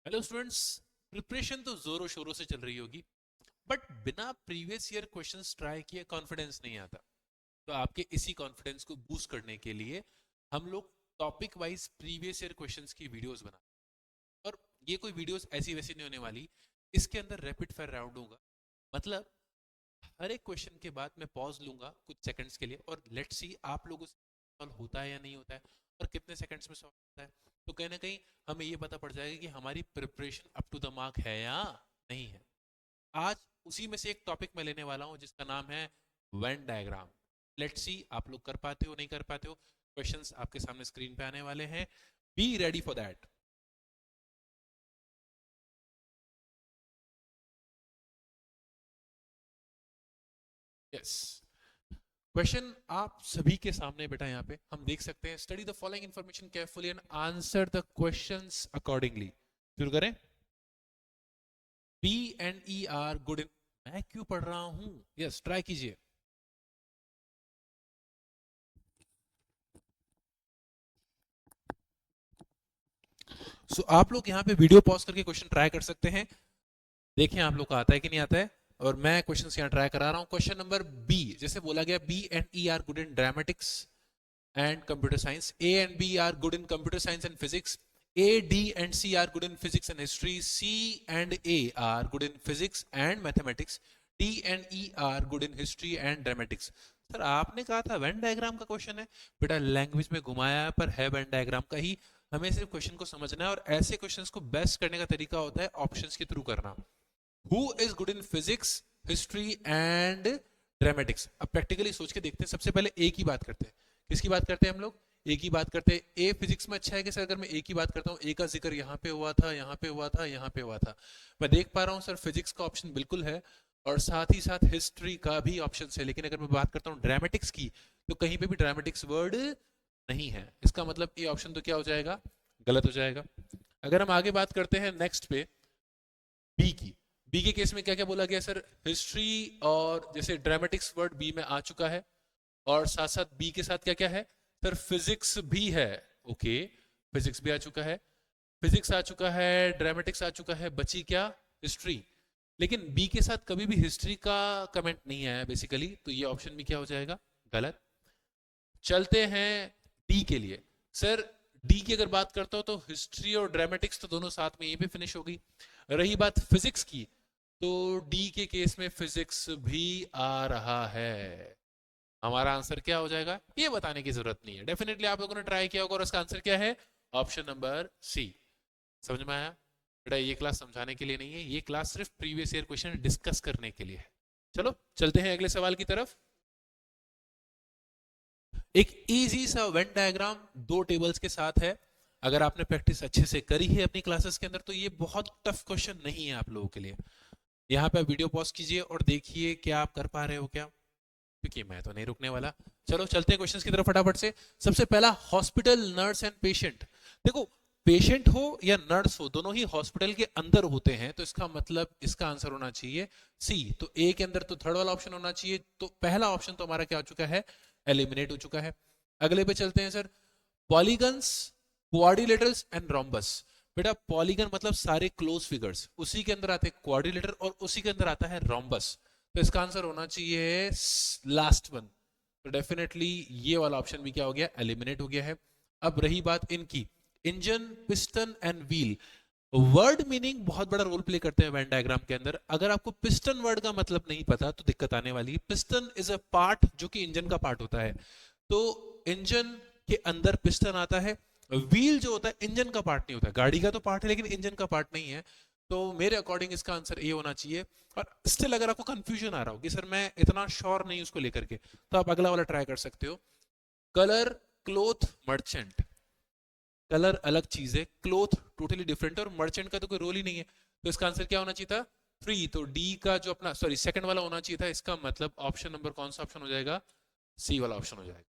Hello students. Preparation तो जोरों शोरों से चल रही होगी, बट बिना प्रीवियस ईयर क्वेश्चंस ट्राई किए कॉन्फिडेंस नहीं आता। तो आपके इसी कॉन्फिडेंस को बूस्ट करने के लिए हम लोग topic wise previous year questions की वीडियोस बना, और ये कोई वीडियोस ऐसी वैसी नहीं होने वाली। इसके अंदर रैपिड फायर राउंड होगा। मतलब हर एक क्वेश्चन के बाद मैं पॉज लूंगा कुछ सेकंड्स के लिए, और लेट्स सी आप लोगों से सॉल्व होता है या नहीं होता है, और कितने सेकंड्स में सॉल्व होता है। तो कहीं ना कहीं हमें ये पता पड़ जाएगा कि हमारी preparation up to the mark है या नहीं है। आज उसी में से एक टॉपिक मैं लेने वाला हूं जिसका नाम है वेन डायग्राम। लेट्स सी आप लोग कर पाते हो नहीं कर पाते हो। क्वेश्चंस आपके सामने स्क्रीन पे आने वाले हैं। Be ready for that. Yes. Question आप सभी के सामने बेटा, यहाँ पे हम देख सकते हैं। Study the following information carefully and answer the questions accordingly. शुरू करें। B and E are good in. मैं क्यों पढ़ रहा हूं? यस, ट्राई कीजिए। आप लोग यहाँ पे वीडियो पॉज करके क्वेश्चन ट्राई कर सकते हैं। देखें आप लोग को आता है कि नहीं आता है। और मैं क्वेश्चन यहाँ ट्राई करा रहा हूँ। क्वेश्चन नंबर बी, जैसे बोला गया, B and E are good in dramatics and computer science. A and B are good in computer science and physics. A, D and C are good in physics and history. C and A are good in physics and mathematics. D and E are good in history and dramatics. Sir आपने कहा था Venn diagram का question है। बेटा language में घुमाया पर है वेन डायग्राम का ही। हमें सिर्फ क्वेश्चन को समझना है, और ऐसे क्वेश्चंस को बेस्ट करने का तरीका होता है ऑप्शंस के थ्रू करना। Who is good in physics, history and dramatics. अब प्रैक्टिकली सोच के देखते हैं। सबसे पहले ए की बात करते हैं। किसकी बात करते हैं हम लोग? ए की बात करते हैं। ए फिजिक्स में अच्छा है कि सर अगर मैं ए की बात करता हूँ, ए का जिक्र यहाँ पे हुआ था, यहाँ पे हुआ था, यहाँ पे हुआ था। मैं देख पा रहा हूँ सर फिजिक्स का ऑप्शन बिल्कुल है, और साथ ही साथ हिस्ट्री का भी ऑप्शन है। लेकिन अगर मैं बात करता हूँ ड्रामेटिक्स की, तो कहीं पे भी ड्रामेटिक्स वर्ड नहीं है। इसका मतलब ए ऑप्शन तो क्या हो जाएगा? गलत हो जाएगा। अगर हम आगे बात करते हैं नेक्स्ट पे, बी की। बी के केस में क्या क्या बोला गया सर? हिस्ट्री, और जैसे ड्रामेटिक्स वर्ड बी में आ चुका है, और साथ साथ बी के साथ क्या क्या है सर? फिजिक्स भी है। ओके, फिजिक्स भी आ चुका है, फिजिक्स आ चुका है, ड्रामेटिक्स आ चुका है, बची क्या? हिस्ट्री। लेकिन बी के साथ कभी भी हिस्ट्री का कमेंट नहीं आया बेसिकली, तो ये ऑप्शन भी क्या हो जाएगा? गलत। चलते हैं डी के लिए। सर डी की अगर बात करता हूं तो हिस्ट्री और ड्रामेटिक्स तो दोनों साथ में यहीं पे फिनिश हो गई। रही बात फिजिक्स की, तो डी के केस में फिजिक्स भी आ रहा है। हमारा आंसर क्या हो जाएगा ये बताने की जरूरत नहीं है, डेफिनेटली आप लोगों ने ट्राई किया होगा, और उसका आंसर क्या है? Option number C. समझ में आया? बेटा ये क्लास समझाने के लिए नहीं है, ये क्लास सिर्फ प्रीवियस ईयर क्वेश्चन डिस्कस करने के लिए है। चलो चलते हैं अगले सवाल की तरफ। एक इजी सा वेन डायग्राम दो टेबल्स के साथ है। अगर आपने प्रैक्टिस अच्छे से करी है अपनी क्लासेस के अंदर, तो ये बहुत टफ क्वेश्चन नहीं है आप लोगों के लिए। यहाँ पे आप वीडियो पॉज कीजिए और देखिए क्या आप कर पा रहे हो क्या, क्योंकि मैं तो नहीं रुकने वाला। चलो चलते हैं क्वेश्चंस की तरफ फटाफट से। सबसे पहला, हॉस्पिटल, नर्स एंड पेशेंट। देखो, पेशेंट हो या नर्स हो, दोनों ही हॉस्पिटल के अंदर होते हैं, तो इसका मतलब इसका आंसर होना चाहिए सी। तो ए के अंदर तो थर्ड वाला ऑप्शन होना चाहिए। तो पहला ऑप्शन तो हमारा क्या हो चुका है? एलिमिनेट हो चुका है। अगले पे चलते हैं sir. Polygons, quadrilaterals and rhombus. बेटा पॉलीगन मतलब सारे क्लोज फिगर्स, उसी के अंदर आते हैं क्वाड्रिलेटर, और उसी के अंदर आता है रोम्बस। तो इसका आंसर होना चाहिए लास्ट वन। तो डेफिनेटली ये वाला ऑप्शन भी क्या हो गया? एलिमिनेट हो गया है। अब रही बात इनकी, engine, piston and wheel. Word meaning बहुत बड़ा रोल प्ले करते हैं वेन डायग्राम के अंदर। अगर आपको पिस्टन वर्ड का मतलब नहीं पता तो दिक्कत आने वाली है। पिस्टन इज अ पार्ट जो कि इंजन का पार्ट होता है, तो इंजन के अंदर पिस्टन आता है। व्हील जो होता है इंजन का पार्ट नहीं होता, गाड़ी का तो पार्ट है लेकिन इंजन का पार्ट नहीं है। तो मेरे अकॉर्डिंग इसका आंसर ए होना चाहिए। और स्टिल अगर आपको कंफ्यूजन आ रहा हो कि सर मैं इतना श्योर नहीं उसको लेकर के, तो आप अगला वाला ट्राई कर सकते हो। Colour, cloth, merchant. कलर अलग चीज है, क्लोथ टोटली डिफरेंट है, और मर्चेंट का तो कोई रोल ही नहीं है। तो इसका आंसर क्या होना चाहिए था? फ्री। तो डी का जो अपना, सॉरी, सेकंड वाला होना चाहिए था। इसका मतलब ऑप्शन नंबर कौन सा ऑप्शन हो जाएगा? सी वाला ऑप्शन हो जाएगा।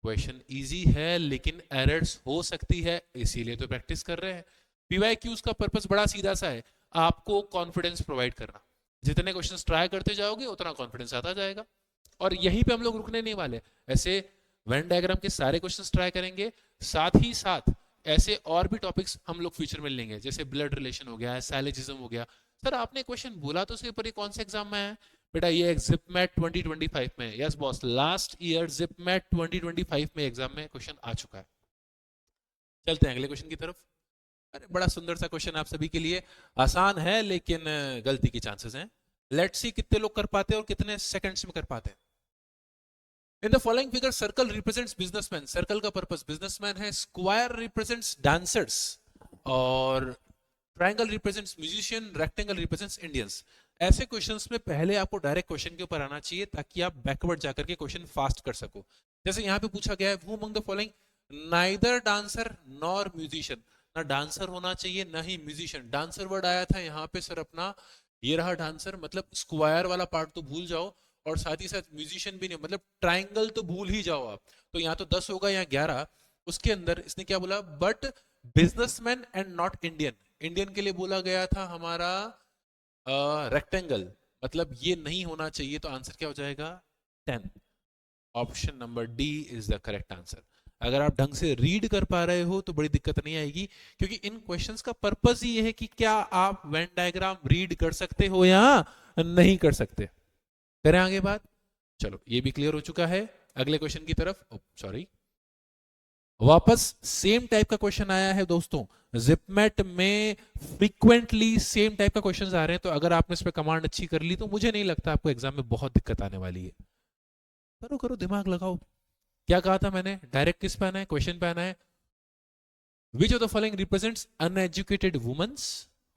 क्वेश्चन इजी है लेकिन एरर्स हो सकती है, इसीलिए तो प्रैक्टिस कर रहे हैं। पीवाईक्यूज का पर्पस बड़ा सीधा सा है, आपको कॉन्फिडेंस प्रोवाइड करना। जितने क्वेश्चंस ट्राई करते जाओगे उतना कॉन्फिडेंस आता जाएगा, और यहीं पे हम लोग रुकने नहीं वाले। ऐसे वेन डायग्राम के सारे क्वेश्चंस ट्राई करेंगे, साथ ही साथ ऐसे और भी टॉपिक्स हम लोग फ्यूचर में लेंगे, जैसे ब्लड रिलेशन हो गया, साइलेजिज्म हो गया। सर आपने क्वेश्चन बोला तो सही, पर ये कौन से एग्जाम में है? बेटा ये जिपमेट 2025 में। Yes boss, last year JIPMAT 2025 में एग्जाम में क्वेश्चन आ चुका है। चलते हैं अगले क्वेश्चन की तरफ। अरे बड़ा सुंदर सा क्वेश्चन आप सभी के लिए, आसान है लेकिन गलती के चांसेस हैं। लेट्स सी कितने लोग कर पाते हैं और कितने सेकंड्स में कर पाते हैं। In the following figure circle represents businessman, circle का पर्पस बिजनेसमैन है, स्क्वायर रिप्रेजेंट्स डांसर्स और triangle represents musician, rectangle represents Indians. ऐसे क्वेश्चंस में पहले आपको डायरेक्ट क्वेश्चन के ऊपर आना चाहिए ताकि आप बैकवर्ड जाकर के क्वेश्चन फास्ट कर सको। जैसे यहाँ पे पूछा गया है who among the following neither dancer nor musician, ना डांसर होना चाहिए ना ही म्यूजिशियन। डांसर वर्ड आया था यहाँ पे सर अपना, ये रहा डांसर, मतलब स्क्वायर वाला पार्ट तो भूल जाओ, और साथ ही साथ म्यूजिशियन भी नहीं, मतलब ट्राइंगल तो भूल ही जाओ आप। तो यहाँ तो 10 होगा या 11। उसके अंदर इसने क्या बोला, but businessman and not Indian, Indian के लिए बोला गया था हमारा रेक्टेंगल, मतलब ये नहीं होना चाहिए। तो आंसर क्या हो जाएगा 10। Option number D is the correct answer. अगर आप ढंग से रीड कर पा रहे हो तो बड़ी दिक्कत नहीं आएगी, क्योंकि इन क्वेश्चंस का पर्पस ही है कि क्या आप वेन डायग्राम रीड कर सकते हो या नहीं कर सकते। करें आगे बात, चलो ये भी क्लियर हो चुका है। अगले क्वेश्चन की तरफ, सॉरी, वापस सेम टाइप का क्वेश्चन आया है दोस्तों। जिपमेट में फ्रीक्वेंटली सेम टाइप का क्वेश्चन आ रहे हैं, तो अगर आपने इस पे कमांड अच्छी कर ली तो मुझे नहीं लगता आपको एग्जाम में बहुत दिक्कत आने वाली है। करो करो, दिमाग लगाओ। क्या कहा था मैंने, डायरेक्ट किस पे आना है, क्वेश्चन पे आना है। Which of the following represents uneducated womens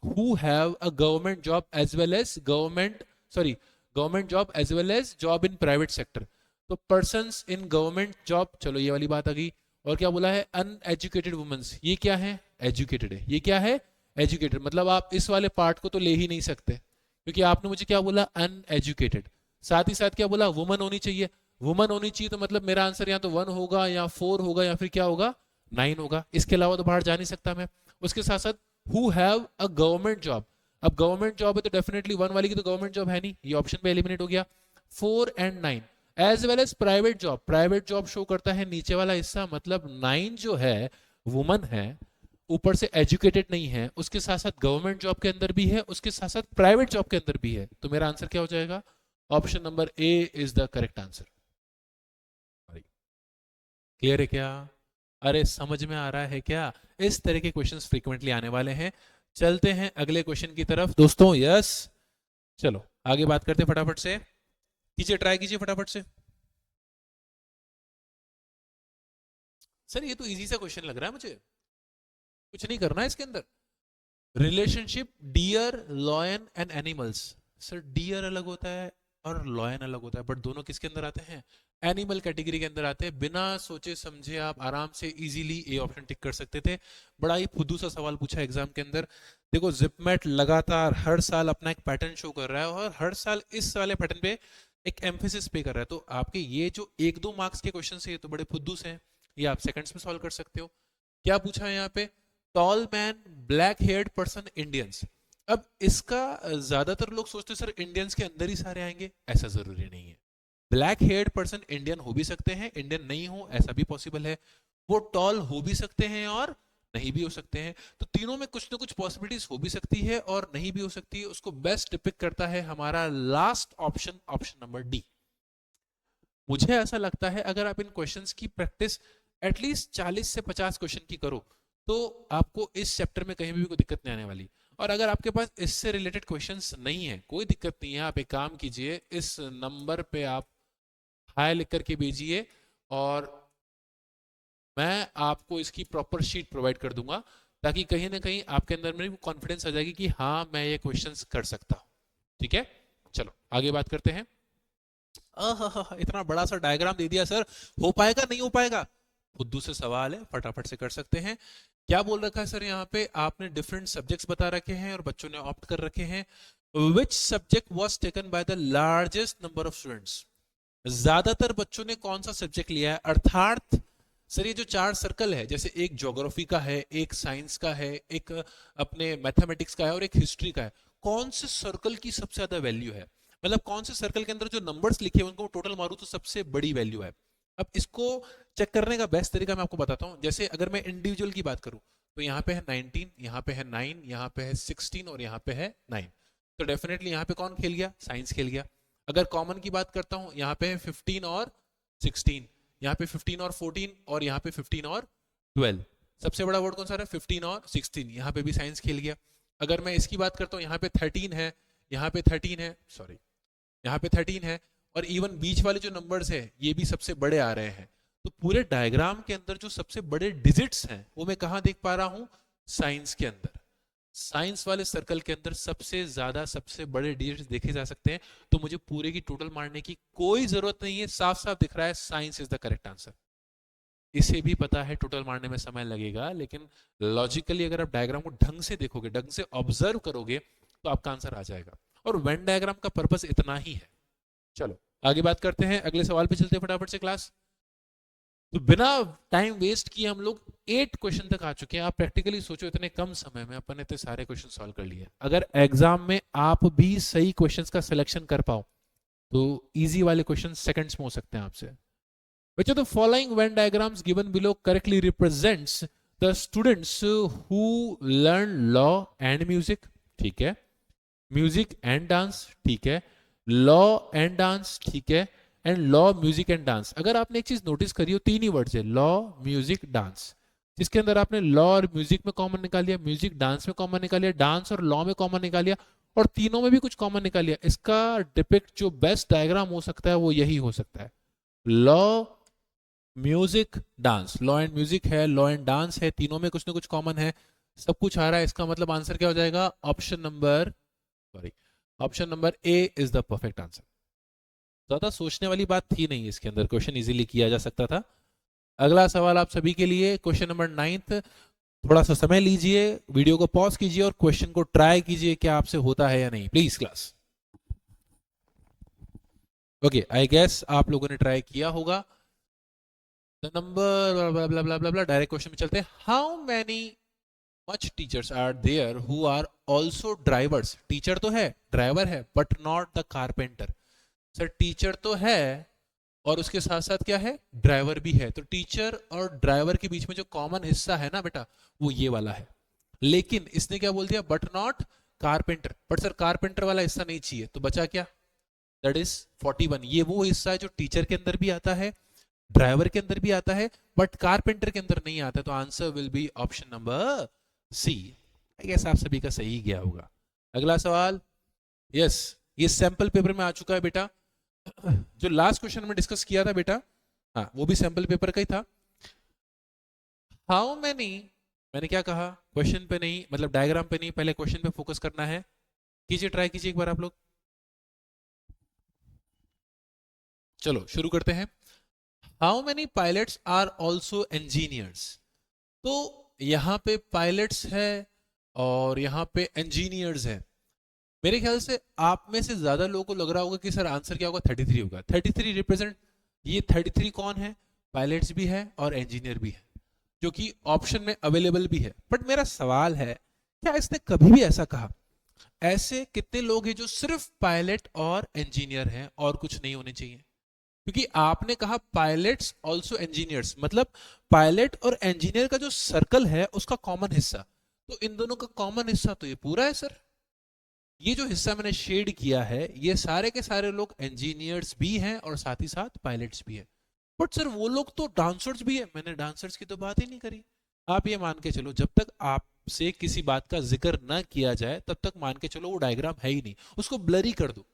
who have a government job as well as government job as well as job in private sector. तो पर्सन्स इन गवर्नमेंट जॉब, चलो ये वाली बात आ गई। और क्या बोला है, अनएजुकेटेड वुमेन्स, ये क्या है, एजुकेटेड है। ये क्या है, एजुकेटेड, मतलब आप इस वाले पार्ट को तो ले ही नहीं सकते, क्योंकि आपने मुझे क्या बोला, अनएजुकेटेड। साथ ही साथ क्या बोला, वुमन होनी चाहिए। वुमन होनी चाहिए तो मतलब मेरा आंसर या तो 1 होगा या 4 होगा या फिर क्या होगा 9 होगा, इसके अलावा तो बाहर जा नहीं सकता मैं। उसके साथ साथ who have a government job, अब गवर्नमेंट जॉब है तो डेफिनेटली 1 वाली की तो गवर्नमेंट जॉब है नहीं, ये ऑप्शन पे एलिमिनेट हो गया। 4 and 9 as well as private job, private job show करता है नीचे वाला हिस्सा, मतलब 9 जो है वुमन है, ऊपर से एजुकेटेड नहीं है, उसके साथ साथ गवर्नमेंट जॉब के अंदर भी है, उसके साथ साथ प्राइवेट जॉब के अंदर भी है। तो मेरा आंसर क्या हो जाएगा, option number A is the correct answer. Clear है क्या, अरे समझ में आ रहा है क्या? इस तरह के क्वेश्चंस फ्रीक्वेंटली आने वाले हैं। चलते हैं अगले क्वेश्चन की तरफ दोस्तों। यस, चलो आगे बात करते हैं, फटाफट से कीजिए, ट्राई कीजिए फटाफट से। सर ये तो इजी सा क्वेश्चन लग रहा है मुझे, कुछ नहीं करना है इसके अंदर। Relationship deer lion and animals. Sir deer अलग होता है और लॉयन अलग होता है, बट दोनों किसके अंदर आते हैं, एनिमल कैटेगरी के अंदर आते हैं। बिना सोचे समझे आप आराम से इजीली ए ऑप्शन टिक कर सकते थे। बड़ा ही फुद्दू सा सवाल पूछा एग्जाम के अंदर। देखो जिपमेट लगातार हर साल अपना एक पैटर्न शो कर रहा है और हर साल इस वाले पैटर्न पे एक एम्फेसिस पे कर रहा है। तो आपके ये जो 1-2 मार्क्स के क्वेश्चन है ये तो बड़े फुद्दू से हैं, ये आप सेकंड्स में सॉल्व कर सकते हो। क्या पूछा है यहाँ पे, tall man black heard person Indians. अब इसका ज्यादातर लोग सोचते सर इंडियंस के अंदर ही सारे आएंगे, ऐसा जरूरी नहीं है। ब्लैक हेयर्ड पर्सन इंडियन हो भी सकते हैं, इंडियन नहीं हो ऐसा भी पॉसिबल है। वो टॉल हो भी सकते हैं और नहीं भी हो सकते हैं। तो तीनों में कुछ ना कुछ पॉसिबिलिटीज हो भी सकती है और नहीं भी हो सकती है। उसको बेस्ट पिक करता है हमारा last option, option number D. मुझे ऐसा लगता है अगर आप इन क्वेश्चंस की प्रैक्टिस एटलीस्ट 40 से 50 क्वेश्चन की करो तो आपको इस चैप्टर में कहीं भी कोई दिक्कत नहीं आने वाली। और अगर आपके पास इससे रिलेटेड क्वेश्चंस नहीं है, कोई दिक्कत नहीं है, आप एक काम कीजिए, इस नंबर पे आप हाई लिख करके भेजिए और मैं आपको इसकी प्रॉपर शीट प्रोवाइड कर दूंगा, ताकि कहीं ना कहीं आपके अंदर में कॉन्फिडेंस आ जाएगी कि हाँ मैं ये क्वेश्चंस कर सकता हूँ। ठीक है, चलो आगे बात करते हैं। इतना बड़ा सा डायग्राम दे दिया सर, हो पाएगा नहीं हो पाएगा, खुद से सवाल है, फटाफट से कर सकते हैं। क्या बोल रखा है सर यहाँ पे, आपने डिफरेंट सब्जेक्ट्स बता रखे हैं और बच्चों ने ऑप्ट कर रखे हैं। Which subject was taken by the largest number of students, ज्यादातर बच्चों ने कौन सा सब्जेक्ट लिया है। अर्थात सर ये जो 4 सर्कल है, जैसे एक ज्योग्राफी का है, एक साइंस का है, एक अपने मैथमेटिक्स का है और एक हिस्ट्री का है, कौन से सर्कल की सबसे ज्यादा वैल्यू है, मतलब कौन से सर्कल के अंदर जो नंबर्स लिखे हैं उनको टोटल मारू तो सबसे बड़ी वैल्यू है। अब इसको चेक करने का बेस्ट तरीका मैं आपको बताता हूँ। जैसे अगर मैं इंडिविजुअल की बात करूँ तो यहाँ पे है 19, यहाँ पे है 9, यहाँ पे है 16 और यहाँ पे है 9। तो डेफिनेटली यहाँ पे कौन खेल गया? साइंस खेल गया। अगर कॉमन की बात करता हूँ, यहाँ पे है 15 और 16, यहाँ पे 15 और 14 और यहाँ पे 15 और 12। सबसे बड़ा वर्ड कौन सा है? 15 और 16, यहाँ पे भी साइंस खेल गया। अगर मैं इसकी बात करता हूँ, यहाँ पे 13 है, यहाँ पे 13 है, सॉरी यहाँ पे 13 है, और इवन बीच वाले जो नंबर्स है ये भी सबसे बड़े आ रहे हैं। तो पूरे डायग्राम के अंदर जो सबसे बड़े डिजिट्स हैं वो मैं कहाँ देख पा रहा हूँ? साइंस के अंदर। साइंस वाले सर्कल के अंदर सबसे ज्यादा सबसे बड़े डिजिट्स देखे जा सकते हैं। तो मुझे पूरे की टोटल मारने की कोई जरूरत नहीं है, साफ साफ दिख रहा है science is the correct answer. इसे भी पता है टोटल मारने में समय लगेगा, लेकिन लॉजिकली अगर आप डायग्राम को ढंग से देखोगे, ढंग से ऑब्जर्व करोगे, तो आपका आंसर आ जाएगा। और वेन डायग्राम का पर्पस इतना ही है। चलो आगे बात करते हैं, अगले सवाल पे चलते हैं फटाफट से क्लास। तो बिना टाइम वेस्ट किए हम लोग 8 क्वेश्चन तक आ चुके हैं। आप प्रैक्टिकली सोचो, इतने कम समय में अपन ने इतने सारे क्वेश्चन सॉल्व कर लिए। अगर एग्जाम में आप भी सही क्वेश्चंस का सिलेक्शन कर पाओ तो इजी वाले क्वेश्चन सेकंड्स में हो सकते हैं आपसे। Which of the following Venn diagrams given below correctly represents the students who learn law and music? ठीक है, म्यूजिक एंड डांस, ठीक है, लॉ एंड डांस, ठीक है, and law music and dance. अगर आपने एक चीज नोटिस करी हो, तीन ही वर्ड्स है, लॉ म्यूजिक डांस, जिसके अंदर आपने लॉ और म्यूजिक में कॉमन निकाल लिया, म्यूजिक डांस में कॉमन निकाल लिया, डांस और लॉ में कॉमन निकाल लिया, और तीनों में भी कुछ कॉमन निकाल लिया। इसका डिपिक्ट जो बेस्ट डायग्राम हो सकता है वो यही हो सकता है, law music dance. Law and music है, लॉ एंड डांस है, तीनों में कुछ ना कुछ कॉमन है, सब कुछ आ रहा है। इसका मतलब आंसर क्या हो जाएगा? Option number, sorry, option number A is the perfect answer. ज्यादा सोचने वाली बात थी नहीं, इसके अंदर क्वेश्चन इजीली किया जा सकता था। अगला सवाल आप सभी के लिए, क्वेश्चन नंबर 9। थोड़ा सा समय लीजिए, वीडियो को पॉज कीजिए और क्वेश्चन को ट्राई कीजिए, क्या आपसे होता है या नहीं, please class. Okay, I guess आप लोगों ने ट्राई किया होगा। द नंबर डायरेक्ट क्वेश्चन में चलते हैं। How many much teachers are there who are also drivers? Teacher तो है, ड्राइवर है, but not the carpenter. Sir teacher तो है और उसके साथ साथ क्या है? ड्राइवर भी है। तो टीचर और ड्राइवर के बीच में जो कॉमन हिस्सा है ना बेटा, वो ये वाला है। लेकिन इसने क्या बोल दिया? But not carpenter. But sir carpenter वाला हिस्सा नहीं चाहिए, तो बचा क्या? That is 41। ये वो हिस्सा है जो टीचर के अंदर भी आता है, ड्राइवर के अंदर भी आता है, बट कारपेंटर के अंदर नहीं आता है। तो answer will be option number C. I guess आप सभी का सही गया होगा। अगला सवाल, यस, ये सैंपल पेपर में आ चुका है बेटा। जो लास्ट क्वेश्चन में डिस्कस किया था बेटा, हाँ, वो भी सैंपल पेपर का ही था। हाउ मैनी, मैंने क्या कहा? क्वेश्चन पे नहीं, मतलब डायग्राम पे नहीं, पहले क्वेश्चन पे फोकस करना है। कीजिए, ट्राई कीजिए एक बार आप लोग। चलो शुरू करते हैं। How many pilots are also engineers? तो यहाँ पे पायलट्स है और यहाँ पे इंजीनियर्स है। मेरे ख्याल से आप में से ज्यादा लोगों को लग रहा होगा कि सर आंसर क्या होगा? 33 होगा। 33 रिप्रेजेंट, ये 33 कौन है? पायलट्स भी है और इंजीनियर भी है, जो कि ऑप्शन में अवेलेबल भी है। बट मेरा सवाल है, क्या इसने कभी भी ऐसा कहा? ऐसे कितने लोग हैं जो सिर्फ पायलट और इंजीनियर हैं और कुछ नहीं होने चाहिए? क्योंकि आपने कहा पायलट्स ऑल्सो इंजीनियर्स, मतलब पायलट और इंजीनियर का जो सर्कल है उसका कॉमन हिस्सा, तो इन दोनों का कॉमन हिस्सा तो ये पूरा है सर। ये जो हिस्सा मैंने शेड किया है, ये सारे के सारे लोग इंजीनियर्स भी हैं और साथ ही साथ पायलट्स भी हैं। बट सर वो लोग तो डांसर्स भी है, मैंने डांसर्स की तो बात ही नहीं करी। आप ये मान के चलो, जब तक आपसे किसी बात का जिक्र ना किया जाए तब तक मान के चलो वो डायग्राम है ही नहीं, उसको ब्लर ही कर दो।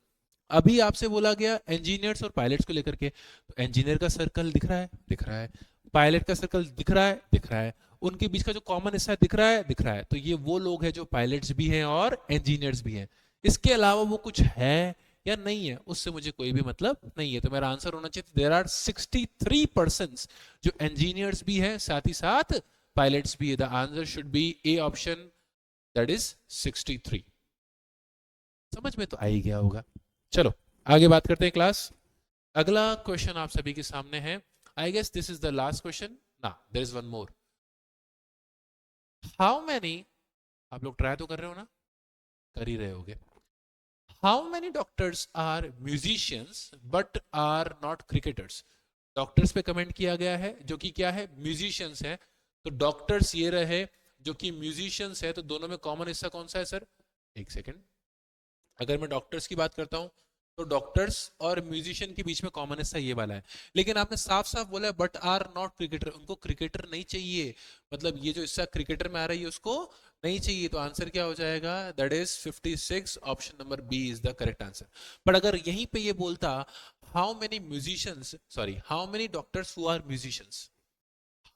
अभी आपसे बोला गया इंजीनियर्स और पायलट्स को लेकर के, तो इंजीनियर का सर्कल दिख रहा है, दिख रहा है, पायलट का सर्कल दिख रहा है, दिख रहा है, उनके बीच का जो कॉमन हिस्सा दिख रहा है, दिख रहा है। तो ये वो लोग हैं जो पायलट्स भी हैं और इंजीनियर्स भी हैं। इसके अलावा वो कुछ है या नहीं है, उससे मुझे कोई भी मतलब नहीं है। तो मेरा आंसर होना चाहिए, देयर आर 63% जो इंजीनियर्स भी हैं साथ ही साथ पायलट्स भी है। The answer should be A option, that is 63। समझ में तो आ ही गया होगा। चलो आगे बात करते हैं क्लास। अगला क्वेश्चन आप सभी के सामने है। I guess this is the last question ना, there is one more. How many, आप लोग ट्राई तो कर रहे हो ना? कर ही रहे होगे। How many doctors are musicians but are not cricketers? Doctors पे कमेंट किया गया है जो कि क्या है, म्यूजिशियंस है। तो डॉक्टर्स ये रहे जो कि म्यूजिशियंस है, तो दोनों में कॉमन हिस्सा कौन सा है सर? एक सेकेंड, अगर मैं डॉक्टर्स की बात करता हूं तो डॉक्टर्स और म्यूजिशियन के बीच में कॉमन हिस्सा ये वाला है। लेकिन आपने साफ साफ बोला है बट आर नॉट क्रिकेटर, उनको क्रिकेटर नहीं चाहिए, मतलब ये जो हिस्सा क्रिकेटर में आ रहा है उसको नहीं चाहिए। तो आंसर क्या हो जाएगा? That is 56, option number B is the correct answer. But अगर यहीं पे ये बोलता how many musicians, sorry how many doctors who are musicians,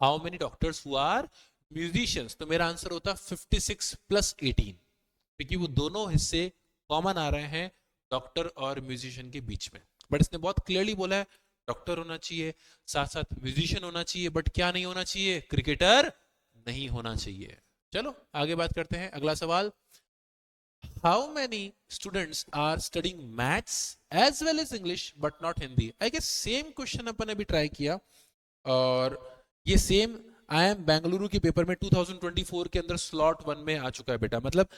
how many doctors who are musicians, तो मेरा आंसर होता 56 प्लस 18, क्योंकि वो दोनों हिस्से कॉमन आ रहे हैं डॉक्टर और म्यूजिशियन के बीच में। बट इसने बहुत क्लियरली बोला है डॉक्टर होना चाहिए, साथ साथ म्यूजिशियन होना चाहिए, बट क्या नहीं होना चाहिए? क्रिकेटर नहीं होना चाहिए। चलो आगे बात करते हैं, अगला सवाल, how many students are studying maths as well as English but not Hindi? I guess same question अपन ने भी ट्राई किया, और ये सेम IIM बेंगलुरु के पेपर में 2024 के अंदर स्लॉट 1 में आ चुका है बेटा। मतलब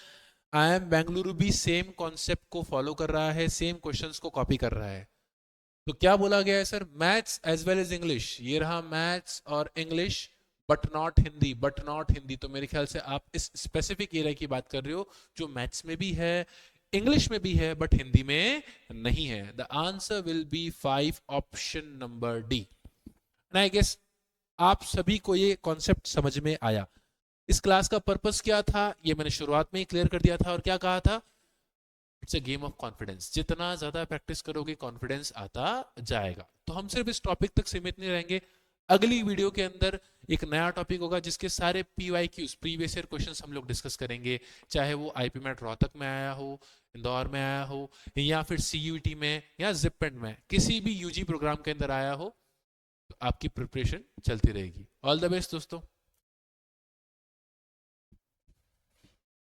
IIM बेंगलुरु भी सेम कॉन्सेप्ट को फॉलो कर रहा है, सेम क्वेश्चंस को कॉपी कर रहा है। तो क्या बोला गया है sir? Maths as well as English, ये रहा मैथ्स और English but not Hindi, but not Hindi. तो मेरे ख्याल से आप इस स्पेसिफिक एरिया की बात कर रहे हो जो मैथ्स में भी है, इंग्लिश में भी है, बट हिंदी में नहीं है। The answer will be 5, option number D. And I guess आप सभी को ये कॉन्सेप्ट समझ में आया। इस क्लास का पर्पस क्या था ये मैंने शुरुआत में ही क्लियर कर दिया था, और क्या कहा था? It's a game of confidence, जितना ज्यादा प्रैक्टिस करोगे कॉन्फिडेंस आता जाएगा। तो हम सिर्फ इस टॉपिक तक सीमित नहीं रहेंगे, अगली वीडियो के अंदर एक नया टॉपिक होगा जिसके सारे PYQs, प्रीवियस ईयर क्वेश्चंस हम लोग डिस्कस करेंगे, चाहे वो IP मैट रोहतक में आया हो, इंदौर में आया हो, या फिर CUET में या जिपपेंट में, किसी भी UG प्रोग्राम के अंदर आया हो, तो आपकी प्रिपरेशन चलती रहेगी। ऑल द बेस्ट दोस्तों।